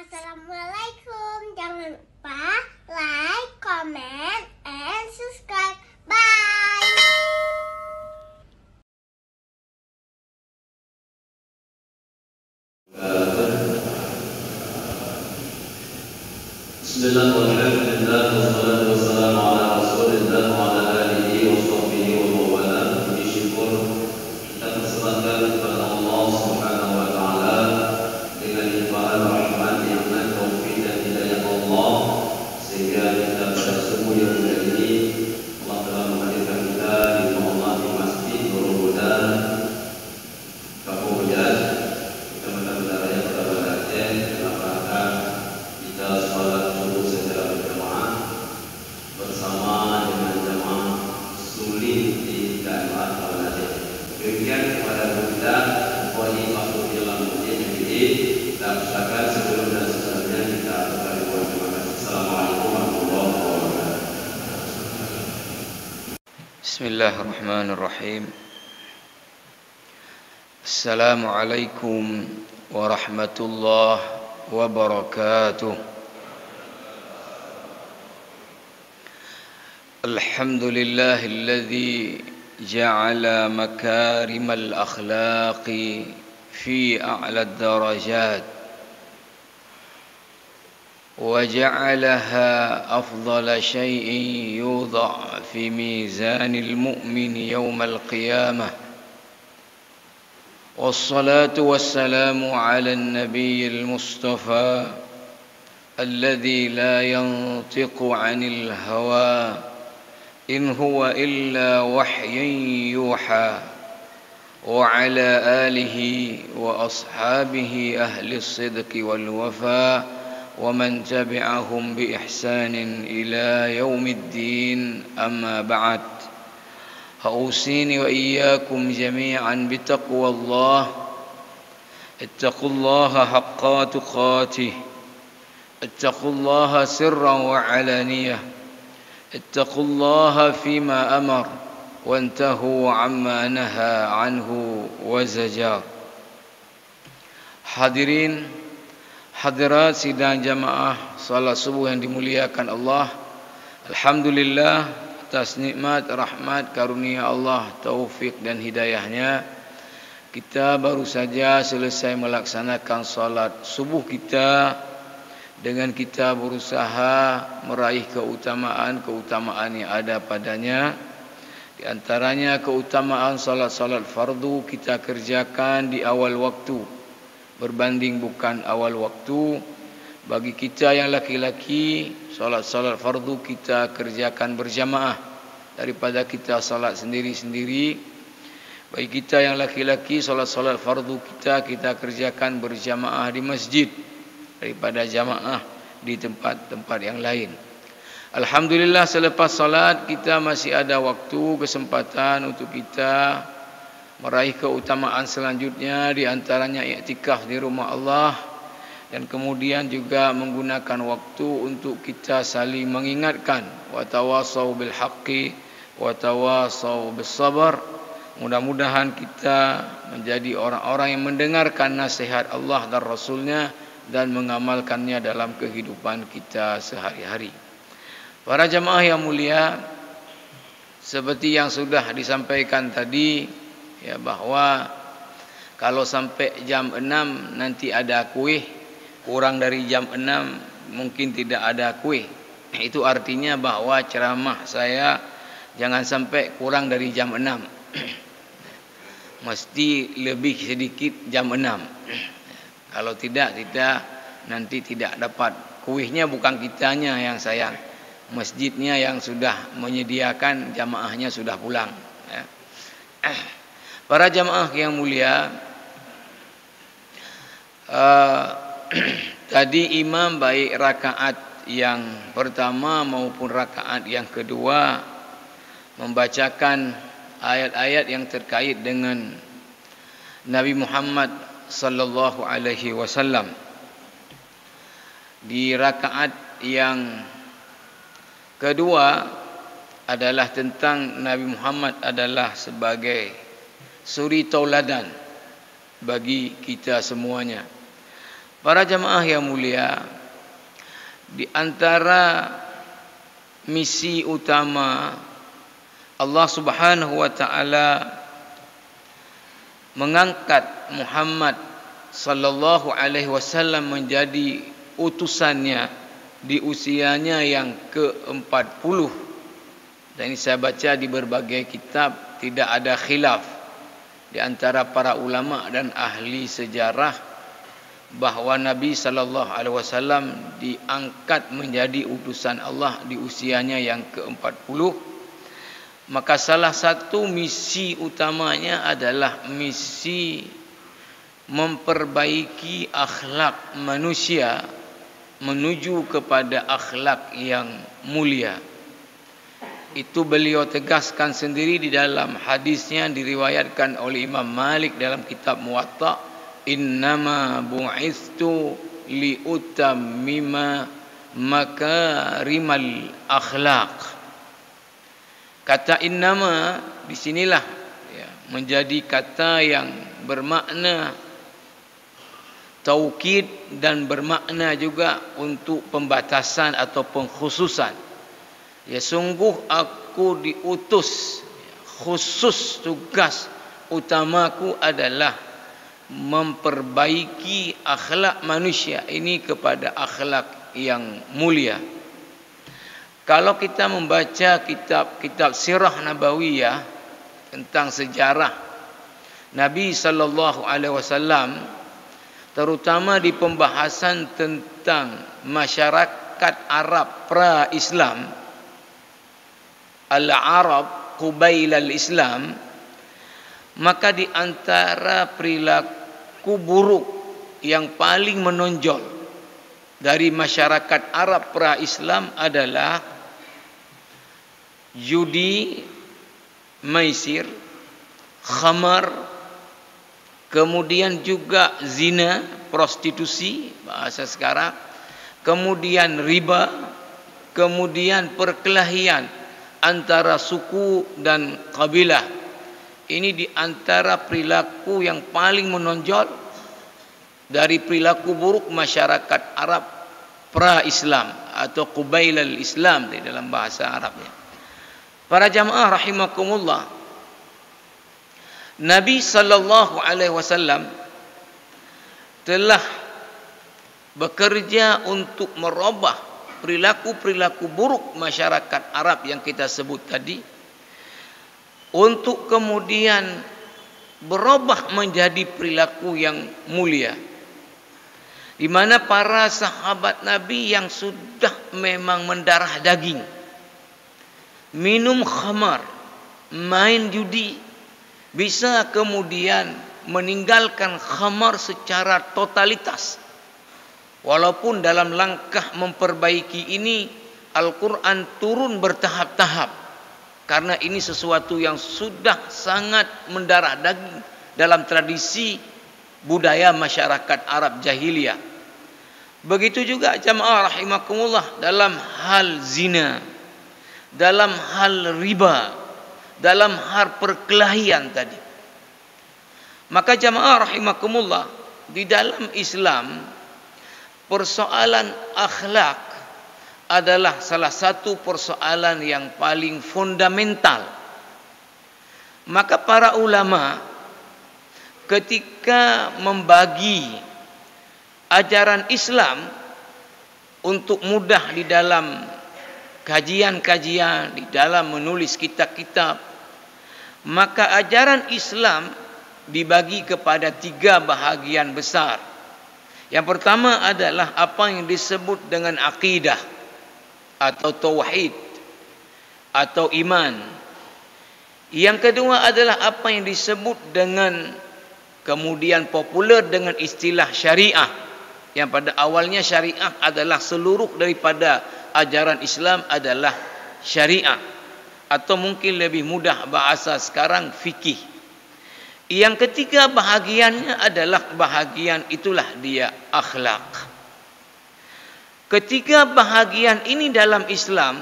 Assalamualaikum. Jangan lupa like, comment, and subscribe. Bye. Bismillahirrahmanirrahim. Wassalatu wassalamu ala Rasulillah wa ala alihi wa sahbihi wa mawala. Puji syukur kita persembahkan kepada Allah Subhanahu wa taala dengan limpahan rahmat, nikmat, taufik dan hidayah Allah sehingga kita pada subuh yang mulia ini Allah telah menghadirkan kita di rumah di Masjid Nurul Huda Kampung Hujan, Kecamatan Bendaraya, Kota Banda Aceh, dalam rangka kita salat subuh secara berjamaah bersama dengan jamaah sulit di daerah Banda Aceh. Demikian kepada kita poin masuk dalam masjid ini dan usahakan sebelum dan sesudahnya kita akan dibuat terima kasih. Assalamualaikum warahmatullahi wabarakatuh. Bismillahirrahmanirrahim. Assalamualaikum warahmatullahi wabarakatuh. Alhamdulillahilladzi ja'ala makarimal akhlaqi fi a'la ad-darajat wa ja'alaha afdala shay'in yudha' fi mizanil mu'min yawmal qiyamah. والصلاة والسلام على النبي المصطفى الذي لا ينطق عن الهوى إن هو إلا وحي يوحى وعلى آله وأصحابه أهل الصدق والوفاء ومن تبعهم بإحسان إلى يوم الدين أما بعد أوصيني وإياكم جميعا بتقوى الله. اتقوا الله حق تقاته، اتقوا الله سرا وعلانية، اتقوا الله فيما أمر وانتهوا عما نهى عنه وزجر. Hadirin hadirat sidang jamaah salat subuh yang dimuliakan Allah, alhamdulillah atas nikmat, rahmat, karunia Allah, taufik dan hidayahnya, kita baru saja selesai melaksanakan salat subuh kita dengan kita berusaha meraih keutamaan yang ada padanya. Di antaranya keutamaan salat-salat fardu kita kerjakan di awal waktu berbanding bukan awal waktu. Bagi kita yang laki-laki, salat-salat fardu kita kerjakan berjamaah daripada kita salat sendiri-sendiri. Bagi kita yang laki-laki, salat-salat fardu kita kerjakan berjamaah di masjid daripada jamaah di tempat-tempat yang lain. Alhamdulillah, selepas salat kita masih ada waktu, kesempatan untuk kita meraih keutamaan selanjutnya, di antaranya iktikaf di rumah Allah, dan kemudian juga menggunakan waktu untuk kita saling mengingatkan, wa tawasau bil haqqi wa tawasau bis sabar. Mudah-mudahan kita menjadi orang-orang yang mendengarkan nasihat Allah dan Rasulnya dan mengamalkannya dalam kehidupan kita sehari-hari. Para jamaah yang mulia, seperti yang sudah disampaikan tadi, ya, bahwa kalau sampai jam 6 nanti ada kuih, kurang dari jam 6 mungkin tidak ada kuih. Itu artinya bahwa ceramah saya jangan sampai kurang dari jam 6. Mesti lebih sedikit jam 6. Kalau tidak, kita nanti tidak dapat. Kuihnya bukan kitanya yang sayang, masjidnya yang sudah menyediakan, jamaahnya sudah pulang. Para jamaah yang mulia, tadi imam baik rakaat yang pertama maupun rakaat yang kedua membacakan ayat-ayat yang terkait dengan Nabi Muhammad sallallahu alaihi wasallam. Di rakaat yang kedua adalah tentang Nabi Muhammad adalah sebagai suri tauladan bagi kita semuanya. Para jamaah yang mulia, di antara misi utama Allah Subhanahu wa taala mengangkat Muhammad sallallahu alaihi wasallam menjadi utusannya di usianya yang ke-40. Dan ini saya baca di berbagai kitab, tidak ada khilaf di antara para ulama dan ahli sejarah bahwa Nabi sallallahu alaihi wasallam diangkat menjadi utusan Allah di usianya yang ke-40. Maka salah satu misi utamanya adalah misi memperbaiki akhlak manusia menuju kepada akhlak yang mulia. Itu beliau tegaskan sendiri di dalam hadisnya diriwayatkan oleh Imam Malik dalam kitab Muwatta, innama bu'ithu liutammima makarimal akhlaq. Kata innama di sinilah ya, menjadi kata yang bermakna taukid dan bermakna juga untuk pembatasan atau pengkhususan. Ya, sungguh aku diutus, khusus tugas utamaku adalah memperbaiki akhlak manusia ini kepada akhlak yang mulia. Kalau kita membaca kitab-kitab sirah nabawiyah tentang sejarah Nabi sallallahu alaihi wasallam, terutama di pembahasan tentang masyarakat Arab pra-Islam, al-Arab qubail al-Islam, maka di antara perilaku buruk yang paling menonjol dari masyarakat Arab pra-Islam adalah judi, maisir, khamar, kemudian juga zina, prostitusi bahasa sekarang, kemudian riba, kemudian perkelahian antara suku dan kabilah. Ini di antara perilaku yang paling menonjol dari perilaku buruk masyarakat Arab pra-Islam atau qubail al-Islam di dalam bahasa Arabnya. Para jamaah rahimakumullah, Nabi sallallahu alaihi wasallam telah bekerja untuk merubah perilaku-perilaku buruk masyarakat Arab yang kita sebut tadi, untuk kemudian berubah menjadi perilaku yang mulia, di mana para sahabat Nabi yang sudah memang mendarah daging, minum khamar, main judi, bisa kemudian meninggalkan khamar secara totalitas. Walaupun dalam langkah memperbaiki ini Al-Quran turun bertahap-tahap, karena ini sesuatu yang sudah sangat mendarah daging dalam tradisi budaya masyarakat Arab jahiliyah. Begitu juga jamaah rahimakumullah dalam hal zina, dalam hal riba, dalam hal perkelahian tadi. Maka jamaah rahimakumullah, di dalam Islam persoalan akhlak adalah salah satu persoalan yang paling fundamental. Maka para ulama ketika membagi ajaran Islam untuk mudah di dalam kajian-kajian, di dalam menulis kitab-kitab, maka ajaran Islam dibagi kepada 3 bahagian besar. Yang pertama adalah apa yang disebut dengan akidah atau tauhid atau iman. Yang kedua adalah apa yang disebut dengan kemudian populer dengan istilah syariah, yang pada awalnya syariah adalah seluruh daripada ajaran Islam adalah syariah, atau mungkin lebih mudah bahasa sekarang fikih. Yang ketiga bahagiannya adalah bahagian itulah dia akhlak. Ketiga bahagian ini dalam Islam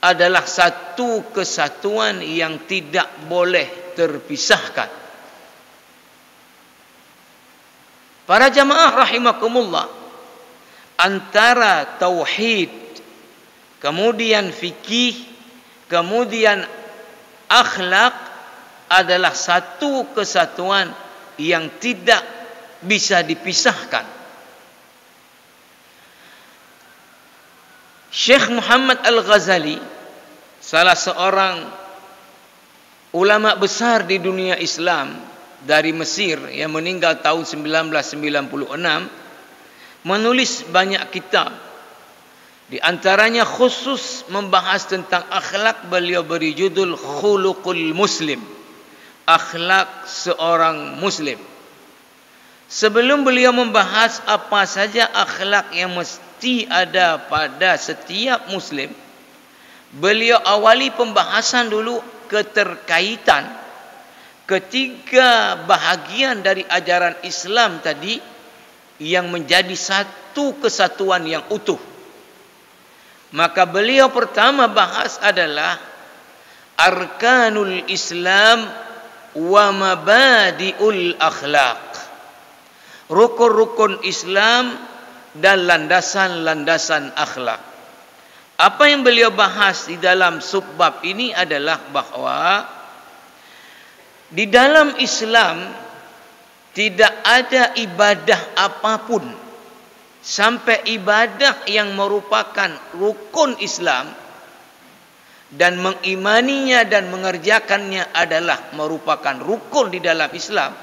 adalah satu kesatuan yang tidak boleh terpisahkan. Para jamaah rahimakumullah, antara tauhid, kemudian fikih, kemudian akhlak adalah satu kesatuan yang tidak bisa dipisahkan. Syekh Muhammad Al-Ghazali, salah seorang ulama besar di dunia Islam dari Mesir yang meninggal tahun 1996, menulis banyak kitab. Di antaranya khusus membahas tentang akhlak. Beliau beri judul Khuluqul Muslim, akhlak seorang muslim. Sebelum beliau membahas apa saja akhlak yang mesti ada pada setiap muslim, beliau awali pembahasan dulu keterkaitan ketiga bahagian dari ajaran Islam tadi yang menjadi satu kesatuan yang utuh. Maka beliau pertama bahas adalah arkanul Islam wa mabadiul akhlaq, rukun-rukun Islam dan landasan-landasan akhlak. Apa yang beliau bahas di dalam subbab ini adalah bahwa di dalam Islam tidak ada ibadah apapun sampai ibadah yang merupakan rukun Islam dan mengimaninya dan mengerjakannya adalah merupakan rukun di dalam Islam,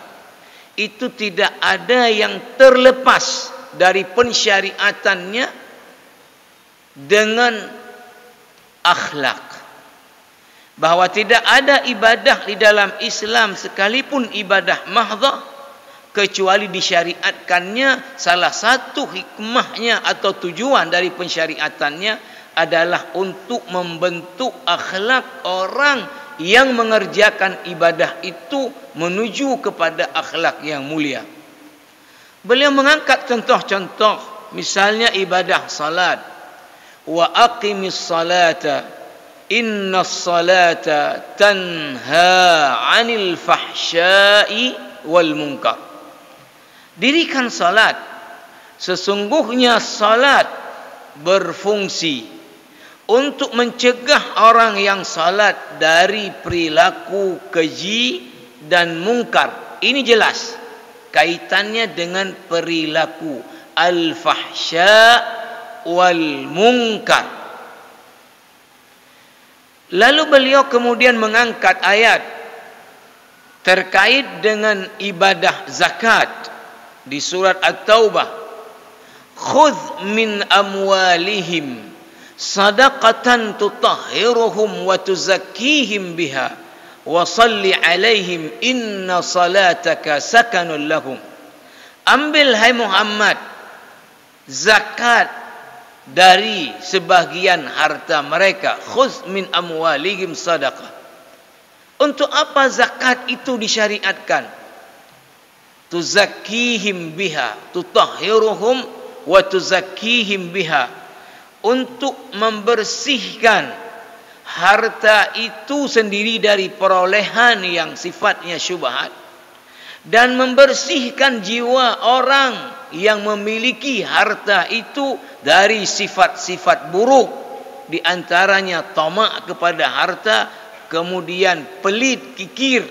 itu tidak ada yang terlepas dari pensyariatannya dengan akhlak. Bahwa tidak ada ibadah di dalam Islam sekalipun ibadah mahdhah kecuali disyariatkannya, salah satu hikmahnya atau tujuan dari pensyariatannya adalah untuk membentuk akhlak orang yang mengerjakan ibadah itu menuju kepada akhlak yang mulia. Beliau mengangkat contoh-contoh, misalnya ibadah salat. Wa aqimis salata innas salata tanha 'anil fahsya'i wal munkar. Dirikan salat, sesungguhnya salat berfungsi untuk mencegah orang yang salat dari perilaku keji dan mungkar. Ini jelas kaitannya dengan perilaku al-fahsya wal munkar. Lalu beliau kemudian mengangkat ayat terkait dengan ibadah zakat di surat At-Taubah. Khudh min amwalihim sadaqatan tutahhiruhum wa tuzakkihim biha wa salli alaihim inna salataka sakanun lahum. Ambil hai Muhammad zakat dari sebahagian harta mereka. Khudh min amwalihim sadaqah. Untuk apa zakat itu disyariatkan? Tuzakkihim biha, tutahhiruhum wa tuzakkihim biha, untuk membersihkan harta itu sendiri dari perolehan yang sifatnya syubhat dan membersihkan jiwa orang yang memiliki harta itu dari sifat-sifat buruk, di antaranya tamak kepada harta, kemudian pelit, kikir.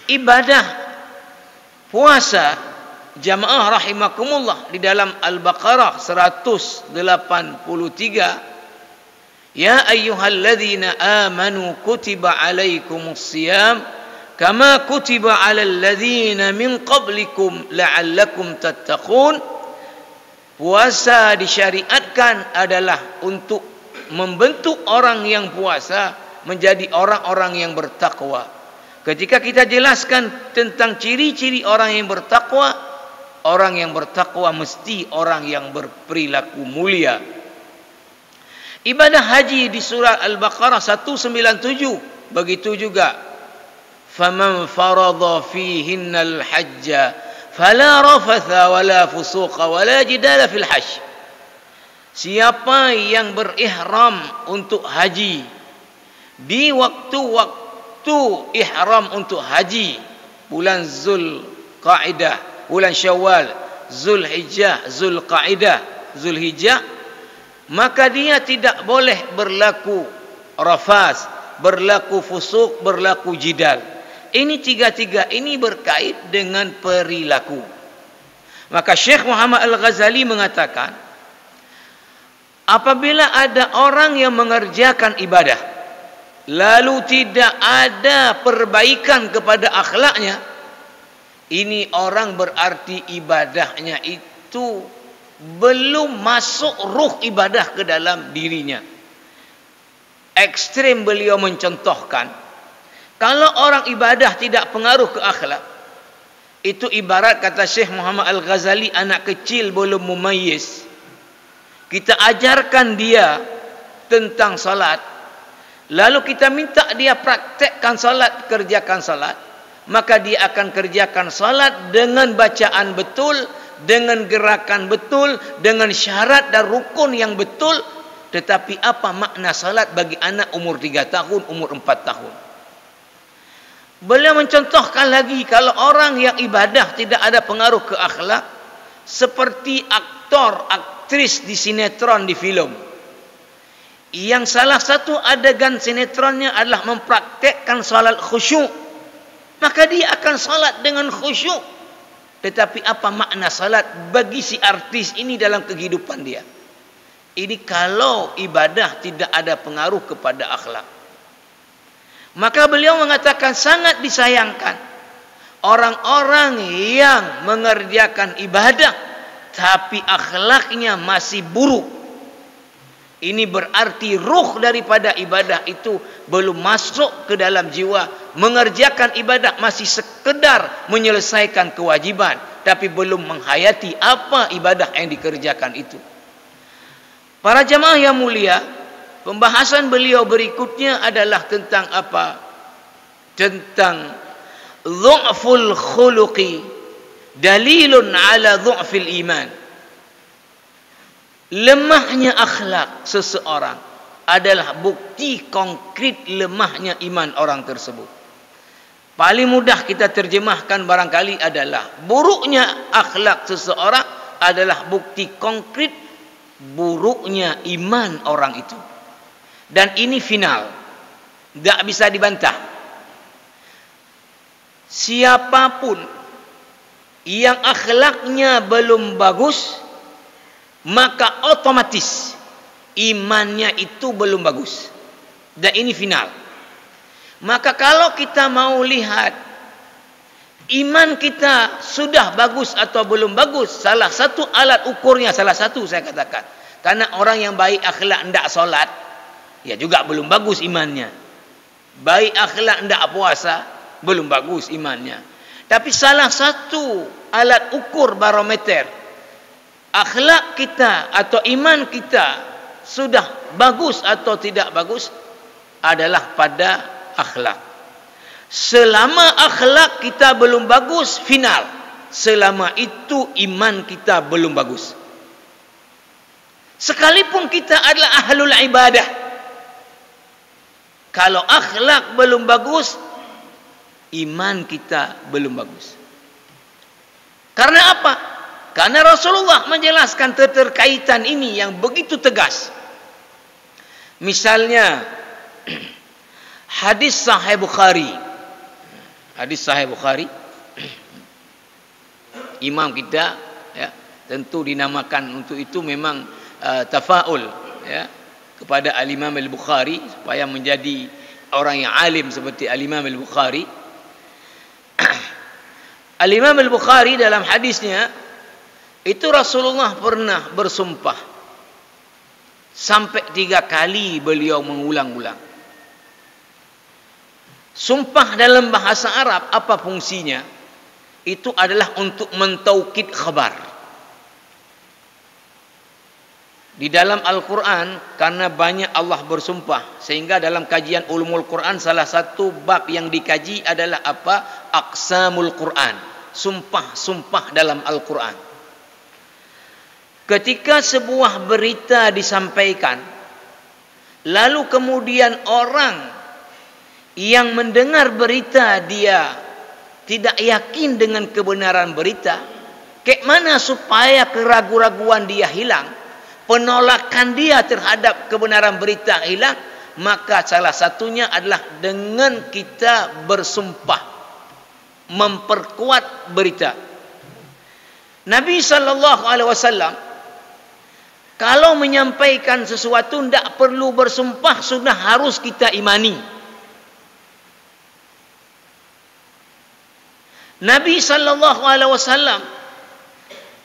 Ibadah puasa jamaah rahimakumullah di dalam Al-Baqarah 183, ya ayyuhalladzina amanu kutiba alaikumus siyam kama kutiba alal ladzina min qablikum la'allakum tattaqun. Puasa disyariatkan adalah untuk membentuk orang yang puasa menjadi orang-orang yang bertakwa. Ketika kita jelaskan tentang ciri-ciri orang yang bertakwa, orang yang bertakwa mesti orang yang berperilaku mulia. Ibadah haji di surah Al-Baqarah 197 begitu juga. Faman farada fihinnal hajja fala rafatha wala fusuqa wala jidala fil hajj. Siapa yang berihram untuk haji di waktu-waktu ihram untuk haji, bulan Zulqaidah, bulan Syawal, Zulhijjah, Zulqaidah, Zulhijjah, maka dia tidak boleh berlaku rafas, berlaku fusuk, berlaku jidal. Ini tiga-tiga ini berkait dengan perilaku. Maka Syekh Muhammad Al-Ghazali mengatakan, apabila ada orang yang mengerjakan ibadah lalu tidak ada perbaikan kepada akhlaknya, ini orang berarti ibadahnya itu belum masuk ruh ibadah ke dalam dirinya. Ekstrem beliau mencontohkan, kalau orang ibadah tidak pengaruh ke akhlak, itu ibarat kata Syekh Muhammad Al-Ghazali anak kecil belum mumayyiz. Kita ajarkan dia tentang salat, lalu kita minta dia praktekkan salat, kerjakan salat, maka dia akan kerjakan salat dengan bacaan betul, dengan gerakan betul, dengan syarat dan rukun yang betul. Tetapi apa makna salat bagi anak umur 3 tahun, umur 4 tahun? Beliau mencontohkan lagi, kalau orang yang ibadah tidak ada pengaruh ke akhlak, seperti aktor, aktris di sinetron, di film, yang salah satu adegan sinetronnya adalah mempraktekkan salat khusyuk, maka dia akan salat dengan khusyuk. Tetapi apa makna salat bagi si artis ini dalam kehidupan dia? Ini kalau ibadah tidak ada pengaruh kepada akhlak. Maka beliau mengatakan sangat disayangkan orang-orang yang mengerjakan ibadah tapi akhlaknya masih buruk. Ini berarti ruh daripada ibadah itu belum masuk ke dalam jiwa. Mengerjakan ibadah masih sekedar menyelesaikan kewajiban, tapi belum menghayati apa ibadah yang dikerjakan itu. Para jamaah yang mulia, pembahasan beliau berikutnya adalah tentang apa? Tentang dhu'ful khuluqi dalilun ala dhu'fil iman. Lemahnya akhlak seseorang adalah bukti konkret lemahnya iman orang tersebut. Paling mudah kita terjemahkan barangkali adalah buruknya akhlak seseorang adalah bukti konkret buruknya iman orang itu. Dan ini final, tidak bisa dibantah. Siapapun yang akhlaknya belum bagus, maka otomatis imannya itu belum bagus. Dan ini final. Maka kalau kita mau lihat iman kita sudah bagus atau belum bagus, salah satu alat ukurnya, salah satu saya katakan, karena orang yang baik akhlak tidak solat, ya juga belum bagus imannya. Baik akhlak tidak puasa, belum bagus imannya. Tapi salah satu alat ukur barometer akhlak kita atau iman kita sudah bagus atau tidak bagus adalah pada akhlak. Selama akhlak kita belum bagus, final. Selama itu iman kita belum bagus. Sekalipun kita adalah ahlul ibadah, kalau akhlak belum bagus, iman kita belum bagus. Karena apa? Karena Rasulullah menjelaskan keterkaitan ini yang begitu tegas. Misalnya hadis Sahih Bukhari. Hadis Sahih Bukhari, imam kita ya, tentu dinamakan untuk itu memang tafaul ya, kepada Al-Imam Al-Bukhari supaya menjadi orang yang alim seperti Al-Imam Al-Bukhari. Al-Imam Al-Bukhari dalam hadisnya itu Rasulullah pernah bersumpah sampai 3 kali beliau mengulang-ulang. Sumpah dalam bahasa Arab apa fungsinya? Itu adalah untuk mentaukid khabar. Di dalam Al-Quran, karena banyak Allah bersumpah, sehingga dalam kajian ulumul Quran salah satu bab yang dikaji adalah apa? Aqsamul Quran. Sumpah-sumpah dalam Al-Quran. Ketika sebuah berita disampaikan, lalu kemudian orang yang mendengar berita dia tidak yakin dengan kebenaran berita, kayak mana supaya keraguan-raguan dia hilang, penolakan dia terhadap kebenaran berita hilang? Maka salah satunya adalah dengan kita bersumpah, memperkuat berita. Nabi SAW kalau menyampaikan sesuatu tidak perlu bersumpah, sudah harus kita imani. Nabi SAW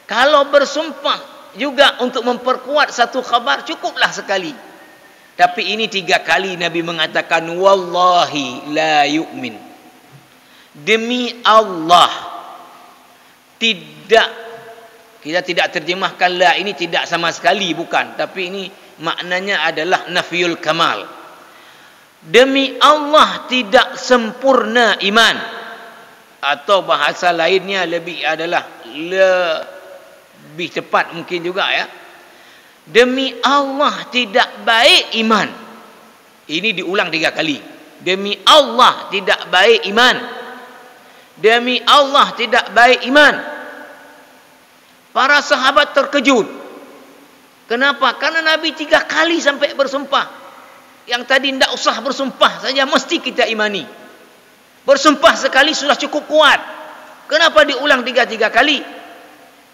kalau bersumpah juga untuk memperkuat satu khabar, cukuplah sekali. Tapi ini 3 kali Nabi mengatakan wallahi la yu'min. Demi Allah tidak. Kita tidak terjemahkan la ini tidak sama sekali, bukan. Tapi ini maknanya adalah nafiyul kamal. Demi Allah tidak sempurna iman. Atau bahasa lainnya lebih tepat mungkin juga ya. Demi Allah tidak baik iman. Ini diulang 3 kali. Demi Allah tidak baik iman. Demi Allah tidak baik iman. Para sahabat terkejut. Kenapa? Karena Nabi 3 kali sampai bersumpah. Yang tadi tidak usah bersumpah saja mesti kita imani. Bersumpah sekali sudah cukup kuat. Kenapa diulang 3 kali?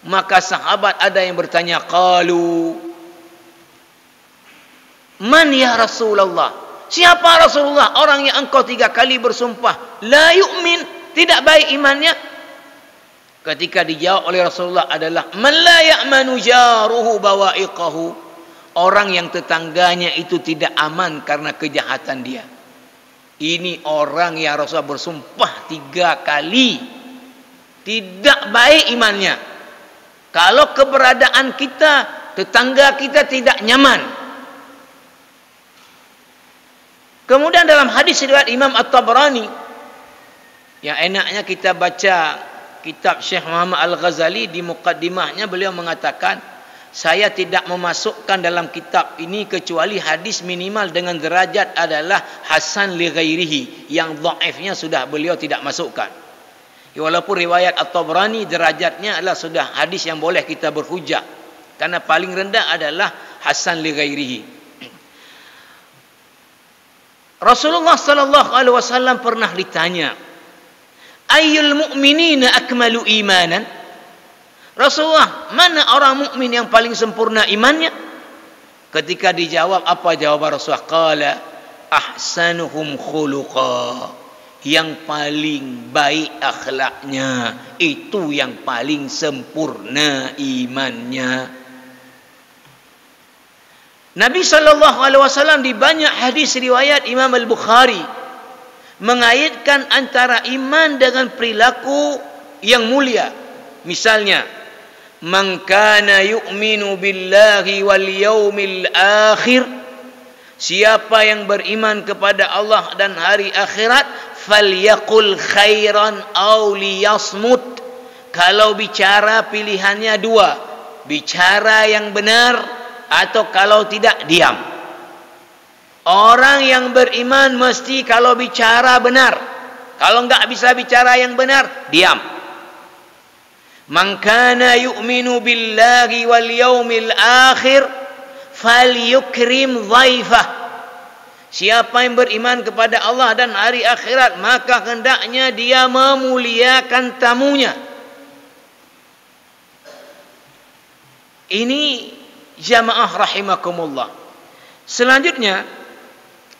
Maka sahabat ada yang bertanya, qalu man ya Rasulullah? Siapa Rasulullah? Orang yang engkau 3 kali bersumpah la yu'min, tidak baik imannya. Ketika dijawab oleh Rasulullah adalah man la ya'manu jaruhu bawa'iqahu, orang yang tetangganya itu tidak aman karena kejahatan dia. Ini orang yang Rasulullah bersumpah 3 kali tidak baik imannya. Kalau keberadaan kita, tetangga kita tidak nyaman. Kemudian dalam hadis riwayat Imam At-Tabrani, yang enaknya kita baca kitab Syekh Muhammad Al-Ghazali, di muqaddimahnya beliau mengatakan, saya tidak memasukkan dalam kitab ini kecuali hadis minimal dengan derajat adalah hasan li ghairihi, yang dhaifnya sudah beliau tidak masukkan. Walaupun riwayat At-Tabrani derajatnya adalah sudah hadis yang boleh kita berhujjah, karena paling rendah adalah hasan li ghairihi. Rasulullah sallallahu alaihi wasallam pernah ditanya, ayyul mu'minina akmalu imanan? Rasulullah, mana orang mukmin yang paling sempurna imannya? Ketika dijawab, apa jawaban Rasulullah? Qala ahsanuhum khuluqa, yang paling baik akhlaknya, itu yang paling sempurna imannya. Nabi SAW di banyak hadis riwayat Imam Al-Bukhari mengaitkan antara iman dengan perilaku yang mulia. Misalnya, man kana yu'minu billahi wal yaumil akhir, siapa yang beriman kepada Allah dan hari akhirat, falyaqul khairan aw liyasmut, kalau bicara pilihannya 2, bicara yang benar atau kalau tidak diam. Orang yang beriman mesti kalau bicara benar, kalau enggak bisa bicara yang benar, diam. Man kana yu'minu billahi wal yaumil akhir falyukrim dhaifah, siapa yang beriman kepada Allah dan hari akhirat, maka hendaknya dia memuliakan tamunya. Ini jamaah rahimakumullah. Selanjutnya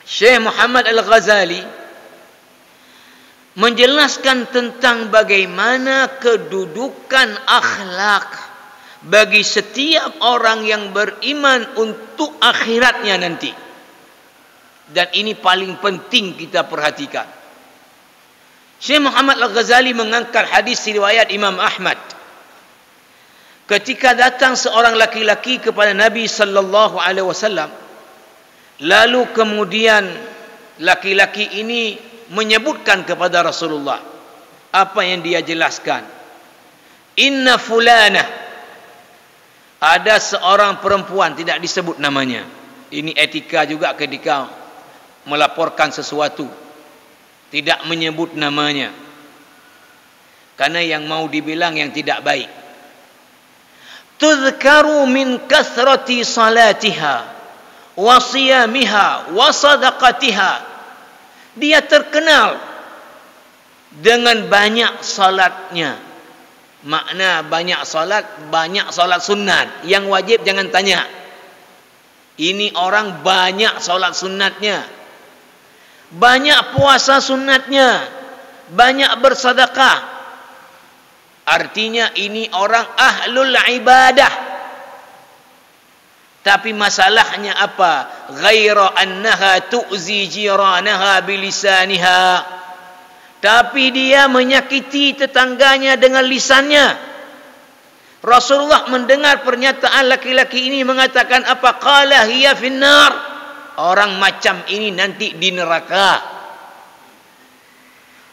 Syekh Muhammad Al-Ghazali menjelaskan tentang bagaimana kedudukan akhlak bagi setiap orang yang beriman untuk akhiratnya nanti. Dan ini paling penting kita perhatikan. Syekh Muhammad Al-Ghazali mengangkat hadis riwayat Imam Ahmad. Ketika datang seorang laki-laki kepada Nabi sallallahu alaihi wasallam, lalu kemudian laki-laki ini menyebutkan kepada Rasulullah apa yang dia jelaskan. Inna fulana, ada seorang perempuan, tidak disebut namanya. Ini etika juga ketika melaporkan sesuatu, tidak menyebut namanya. Karena yang mau dibilang yang tidak baik. Tuzkaru min kathrati salatiha wa siyamiha wa sadaqatiha. Dia terkenal dengan banyak salatnya. Makna banyak salat sunat. Yang wajib jangan tanya. Ini orang banyak salat sunatnya, banyak puasa sunatnya, banyak bersedekah. Artinya ini orang ahlul ibadah. Tapi masalahnya apa? Ghaira annaha tu'zi jiranaha bilisaniha. Tapi dia menyakiti tetangganya dengan lisannya. Rasulullah mendengar pernyataan laki-laki ini mengatakan apa? Qala hiya finnar. Orang macam ini nanti di neraka.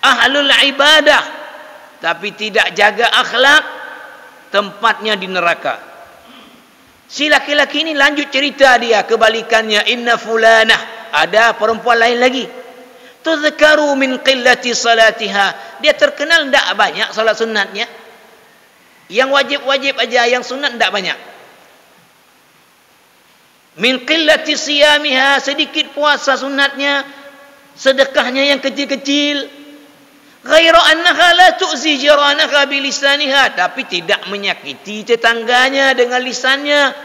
Ahlul ibadah tapi tidak jaga akhlak, tempatnya di neraka. Si laki-laki ini lanjut cerita dia, kebalikannya, inna fulanah, ada perempuan lain lagi. Tuzkaru min qillati salatiha. Dia terkenal tidak banyak salat sunatnya. Yang wajib-wajib aja, yang sunat tidak banyak. Min qillati siyamiha, sedikit puasa sunatnya, sedekahnya yang kecil-kecil. Ghaira annaha la tu'zi jiranaha bilisaniha, tapi tidak menyakiti tetangganya dengan lisannya.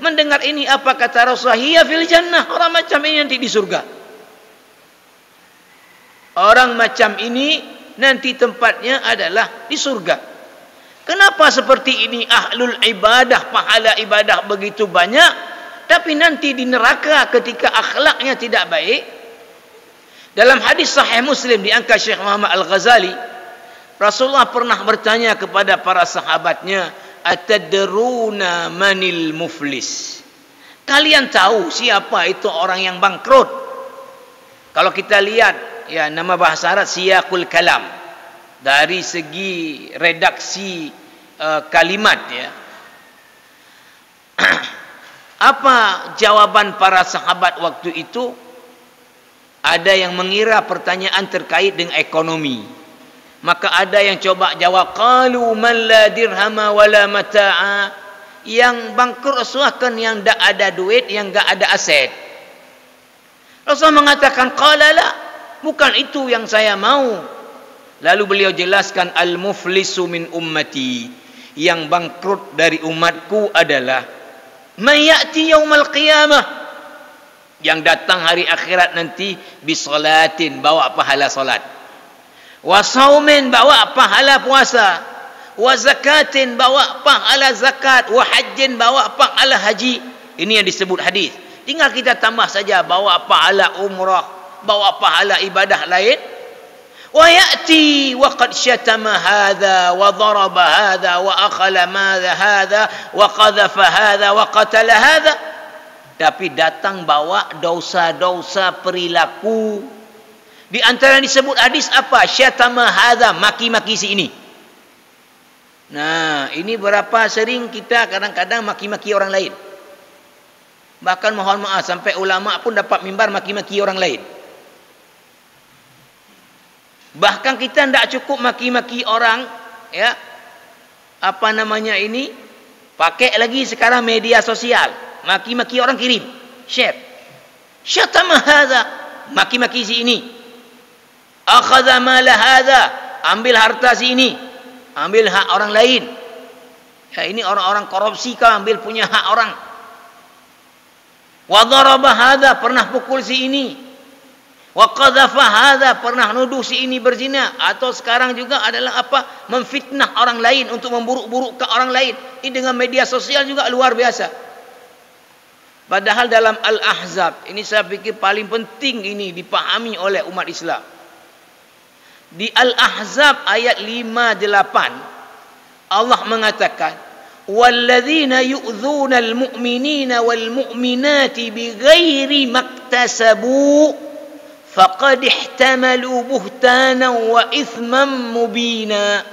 Mendengar ini apa kata Rasulullah? Hiya fil jannah. Orang macam ini nanti di surga. Orang macam ini nanti tempatnya adalah di surga. Kenapa seperti ini? Ahlul ibadah, pahala ibadah begitu banyak, tapi nanti di neraka ketika akhlaknya tidak baik. Dalam hadis sahih Muslim diangkat Syekh Muhammad Al-Ghazali, Rasulullah pernah bertanya kepada para sahabatnya, atadruna manil muflis? Kalian tahu siapa itu orang yang bangkrut? Kalau kita lihat ya, nama bahasa Arab siyaqul kalam, dari segi redaksi kalimat ya. Apa jawaban para sahabat waktu itu? Ada yang mengira pertanyaan terkait dengan ekonomi. Maka ada yang coba jawab, qalu man la dirhama wala mata'a. Yang bangkrut Rasulullah kan yang tak ada duit, yang tak ada aset. Rasulullah mengatakan, qala la, bukan itu yang saya mau. Lalu beliau jelaskan, al-muflisu min ummati. Yang bangkrut dari umatku adalah mayati yaumal qiyamah, yang datang hari akhirat nanti bisolatin, bawa pahala solat, wasaumin, bawa pahala puasa, wa zakatin, bawa pahala zakat, wa hajjin, bawa pahala haji. Ini yang disebut hadis. Tinggal kita tambah saja, bawa pahala umrah, bawa pahala ibadah lain. Wa ya'ti wa qad syatama hadha wa daraba hadha wa akhala madha hadha wa qadhafa hadha wa qatala hadha. Tapi datang bawa dosa-dosa perilaku. Di antara yang disebut hadis apa? Syatama hadha, maki-maki si ini. Nah, ini berapa sering kita kadang-kadang maki-maki orang lain. Bahkan mohon maaf, sampai ulama pun dapat mimbar maki-maki orang lain. Bahkan kita tidak cukup maki-maki orang, ya, apa namanya ini, pakai lagi sekarang media sosial, maki-maki orang, kirim, share. Syatama hadza, maki-maki si ini. Akhadha mala hadza, ambil harta si ini, ambil hak orang lain. Ya, ini orang-orang korupsi kan, ambil punya hak orang. Wa daraba hadza, pernah pukul si ini. Wa qadhafa hadza, pernah nuduh si ini berzina. Atau sekarang juga adalah apa? Memfitnah orang lain untuk memburuk-burukkan orang lain. Ini dengan media sosial juga luar biasa. Padahal dalam Al-Ahzab, ini saya pikir paling penting ini dipahami oleh umat Islam. Di Al-Ahzab ayat 5-8 Allah mengatakan, walladzina yu'dzuna al-mu'minina wal-mu'minati bighairi maktasabu faqad ihtamalu buhtanan wa ithman mubina.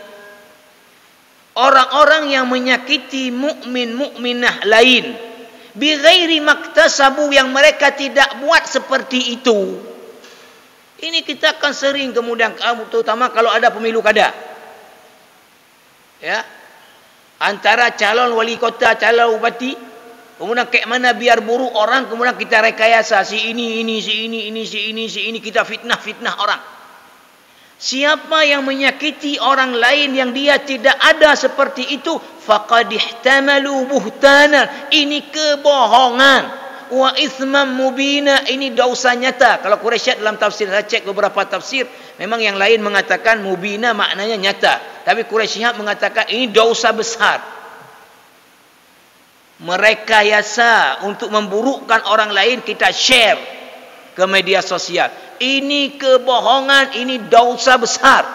Orang-orang yang menyakiti mukmin mukminah lain bighairi maktasabu, yang mereka tidak buat seperti itu. Ini kita akan sering kemudian, terutama kalau ada pemilu kada. Ya. Antara calon wali kota, calon bupati, kemudian kayak mana biar buruk orang, kemudian kita rekayasa si ini, kita fitnah orang. Siapa yang menyakiti orang lain yang dia tidak ada seperti itu, faqad ihtamalu buhtanan, ini kebohongan, wa itsman mubina, ini dosa nyata. Kalau Quraisy dalam tafsir, saya cek beberapa tafsir, memang yang lain mengatakan mubina maknanya nyata, tapi Quraisy mengatakan ini dosa besar. Merekayasa untuk memburukkan orang lain, kita share ke media sosial. Ini kebohongan, ini dosa besar.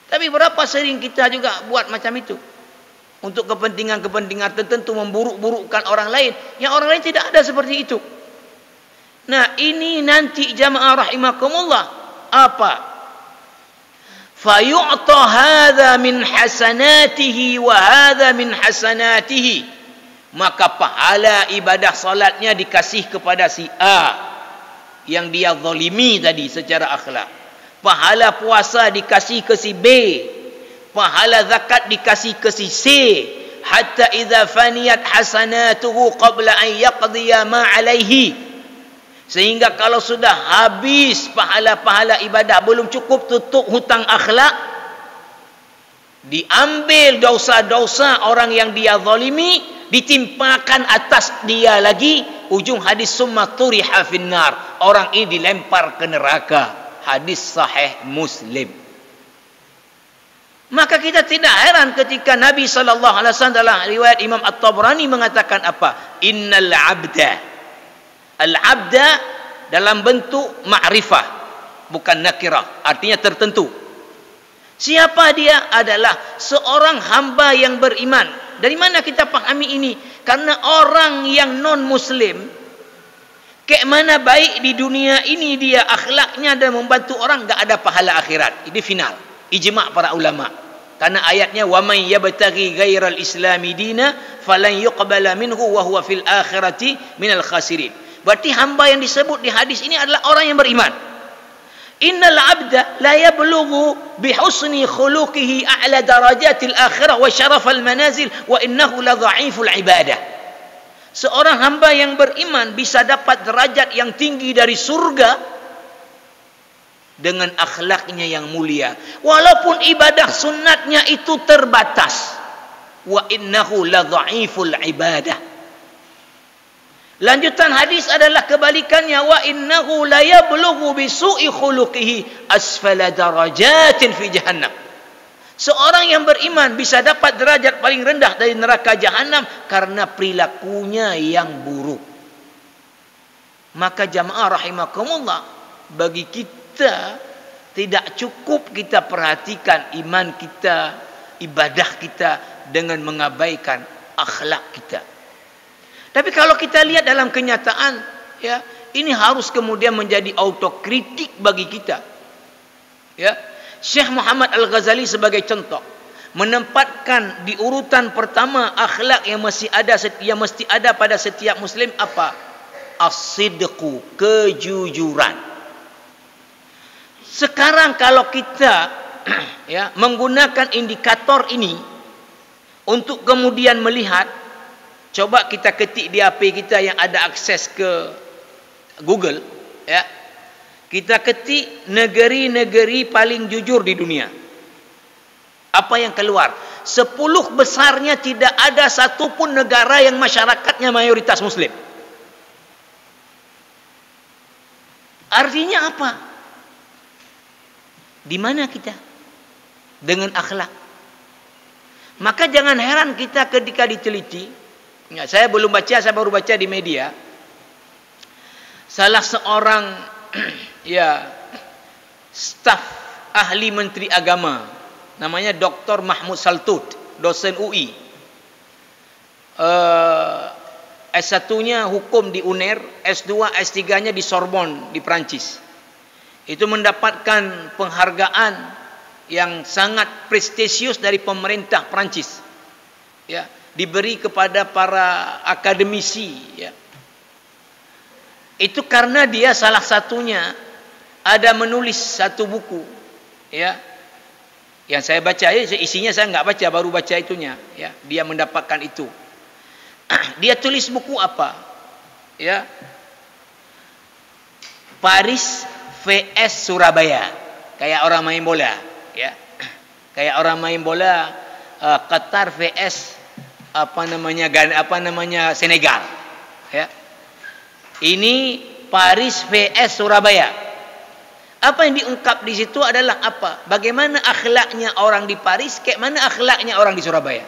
Tapi berapa sering kita juga buat macam itu, untuk kepentingan-kepentingan tertentu, memburuk-burukkan orang lain, yang orang lain tidak ada seperti itu. Nah, ini nanti jamaah rahimakumullah, apa? Fayu'ta hadza min hasanatihi wa hadza min hasanatihi, maka pahala ibadah salatnya dikasih kepada si A yang dia zalimi tadi secara akhlak, pahala puasa dikasih ke si B, pahala zakat dikasih ke si C, hatta idza faniyat hasanatuhu qabla an yaqdiya ma alaihi, sehingga kalau sudah habis pahala-pahala ibadah, belum cukup tutup hutang akhlak, diambil dosa-dosa orang yang dia zalimi, ditimpakan atas dia lagi. Ujung hadis, summa turiha finnar, orang ini dilempar ke neraka. Hadis sahih Muslim. Maka kita tidak heran ketika Nabi SAW dalam riwayat Imam At-Tabrani mengatakan apa? Innal abda, al-abda dalam bentuk ma'rifah, bukan nakirah, artinya tertentu. Siapa dia? Adalah seorang hamba yang beriman. Dari mana kita pahami ini? Karena orang yang non-muslim, kayak mana baik di dunia ini dia akhlaknya dan membantu orang, enggak ada pahala akhirat. Ini final, ijma' para ulama. Karena ayatnya, wa man yabtaghi ghairal islami dina falan yuqbala minhu wa huwa fil akhirati minal khasirin. Berarti hamba yang disebut di hadis ini adalah orang yang beriman. Innal abda la yablughu bihusni khuluqihi a'la darajatil akhirah wa syarafal manazil wa innahu la dha'iful ibadah. Seorang hamba yang beriman bisa dapat derajat yang tinggi dari surga dengan akhlaknya yang mulia, walaupun ibadah sunnatnya itu terbatas. Wa innahu la dha'iful ibadah. Lanjutan hadis adalah kebalikannya, wa innahu la yablughu bi su'i khuluqihi asfala darajatin fi jahannam. Seorang yang beriman bisa dapat derajat paling rendah dari neraka jahanam karena perilakunya yang buruk. Maka jamaah rahimakumullah, bagi kita tidak cukup kita perhatikan iman kita, ibadah kita dengan mengabaikan akhlak kita. Tapi kalau kita lihat dalam kenyataan, ya, ini harus kemudian menjadi autokritik bagi kita. Ya, Syekh Muhammad Al-Ghazali sebagai contoh menempatkan di urutan pertama akhlak yang mesti ada pada setiap muslim apa? As-sidqu, kejujuran. Sekarang kalau kita ya menggunakan indikator ini untuk kemudian melihat, coba kita ketik di HP kita yang ada akses ke Google, ya. Kita ketik negeri-negeri paling jujur di dunia. Apa yang keluar? 10 besarnya tidak ada satupun negara yang masyarakatnya mayoritas muslim. Artinya apa? Di mana kita dengan akhlak? Maka jangan heran kita ketika diteliti. Ya, saya belum baca, saya baru baca di media. Salah seorang ya staf ahli Menteri Agama, namanya Dr. Mahmud Saltut, dosen UI. S1-nya hukum di UNER, S2, S3-nya di Sorbonne di Prancis. Itu mendapatkan penghargaan yang sangat prestisius dari pemerintah Prancis. Ya, diberi kepada para akademisi, ya. Itu karena dia salah satunya ada menulis satu buku, ya, Yang saya baca isinya saya enggak baca, baru baca itunya, ya. Dia mendapatkan itu. Dia tulis buku apa? Ya. Paris vs Surabaya. Kayak orang main bola, ya. Kayak orang main bola Qatar vs Senegal, ya. Ini Paris vs Surabaya. Apa yang diungkap di situ adalah apa? Bagaimana akhlaknya orang di Paris, kayak mana akhlaknya orang di Surabaya.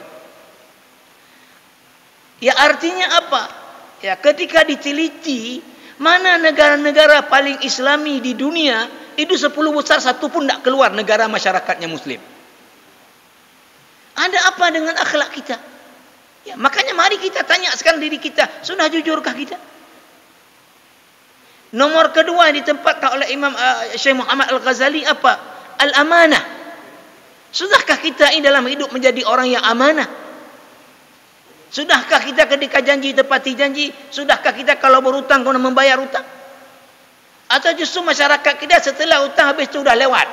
Ya artinya apa? Ya ketika diteliti mana negara-negara paling Islami di dunia, itu 10 besar satu pun tidak keluar negara masyarakatnya Muslim. Ada apa dengan akhlak kita? Ya, makanya mari kita tanya sekarang diri kita, sudah jujurkah kita? Nomor kedua yang ditempatkan oleh Imam Syekh Muhammad Al-Ghazali apa? Al-amanah. Sudahkah kita ini dalam hidup menjadi orang yang amanah? Sudahkah kita ketika janji tepati janji? Sudahkah kita kalau berhutang kena membayar hutang? Atau justru masyarakat kita setelah hutang habis itu sudah lewat?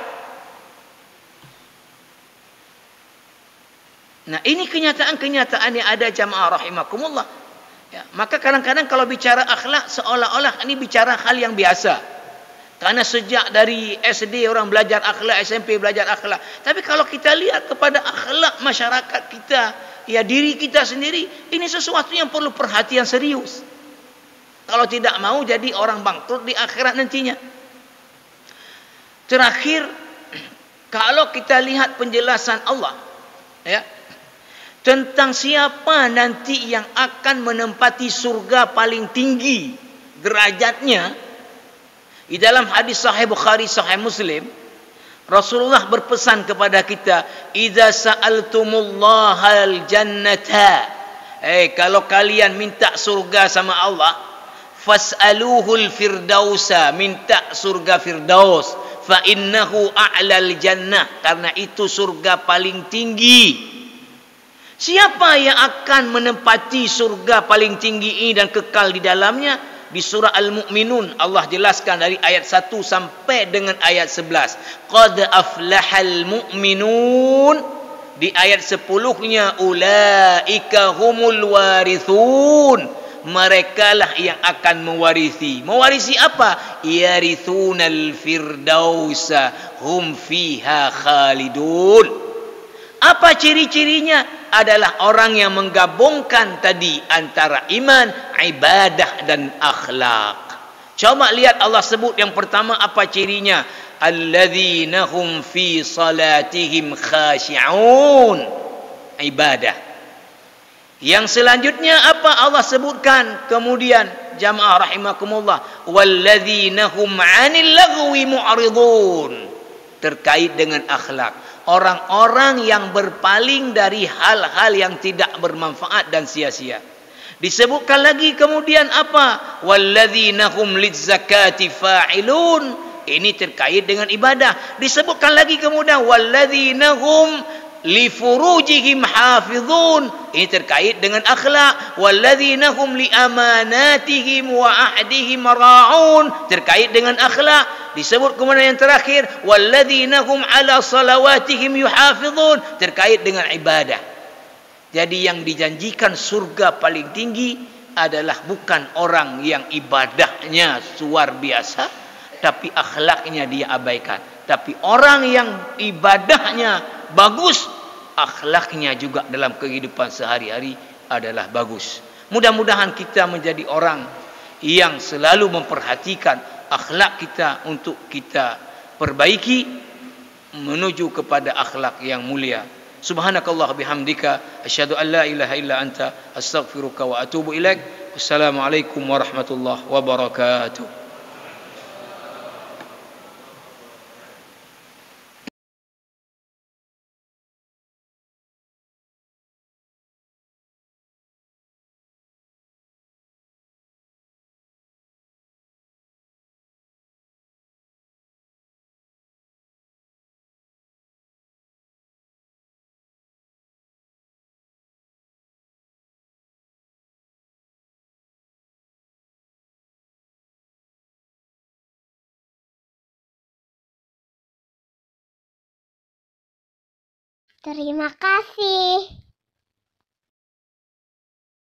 Nah, ini kenyataan-kenyataan yang ada jamaah rahimakumullah. Ya, maka kadang-kadang kalau bicara akhlak seolah-olah ini bicara hal yang biasa. Karena sejak dari SD orang belajar akhlak, SMP belajar akhlak. Tapi kalau kita lihat kepada akhlak masyarakat kita, ya diri kita sendiri, ini sesuatu yang perlu perhatian serius. Kalau tidak mau jadi orang bangkrut di akhirat nantinya. Terakhir, kalau kita lihat penjelasan Allah, ya, tentang siapa nanti yang akan menempati surga paling tinggi derajatnya, di dalam hadis Sahih Bukhari, Sahih Muslim, Rasulullah berpesan kepada kita, "Idza sa'altumullahal jannata." Kalau kalian minta surga sama Allah, fas'aluhul firdausa, minta surga firdaus, fa innahu a'lal jannah, karena itu surga paling tinggi. Siapa yang akan menempati surga paling tinggi ini dan kekal di dalamnya? Di surah Al-Mu'minun Allah jelaskan dari ayat 1 sampai dengan ayat 11. Qad aflahal mu'minun. Di ayat 10-nya ulaika humul warithun. Merekalah yang akan mewarisi. Mewarisi apa? Yarithunal firdausa hum fiha khalidun. Apa ciri-cirinya? Adalah orang yang menggabungkan tadi antara iman, ibadah dan akhlak. Coba lihat Allah sebut yang pertama apa cirinya? Alladzina hum fi salatihim khashi'un. Ibadah. Yang selanjutnya apa Allah sebutkan? Kemudian jamaah rahimakumullah, walladzina hum 'anil lagwi mu'ridun. Terkait dengan akhlak. Orang-orang yang berpaling dari hal-hal yang tidak bermanfaat dan sia-sia. Disebutkan lagi kemudian apa? Walladzina hum lizzakati fa'ilun. Ini terkait dengan ibadah. Disebutkan lagi kemudian walladzina hum li furujihim hafizun. Ini terkait dengan akhlak. Walladzina hum li amanatihim wa ahdihim ra'un. Terkait dengan akhlak. Disebut kemudian yang terakhir walladzina hum ala salawatihim yuhafizun, terkait dengan ibadah. Jadi yang dijanjikan surga paling tinggi adalah bukan orang yang ibadahnya luar biasa tapi akhlaknya dia abaikan, tapi orang yang ibadahnya bagus, akhlaknya juga dalam kehidupan sehari-hari adalah bagus. Mudah-mudahan kita menjadi orang yang selalu memperhatikan akhlak kita untuk kita perbaiki menuju kepada akhlak yang mulia. Subhanakallah bihamdika asyhadu an la ilaha illa anta astaghfiruka wa atubu ilaik. Wassalamualaikum warahmatullahi wabarakatuh. Terima kasih.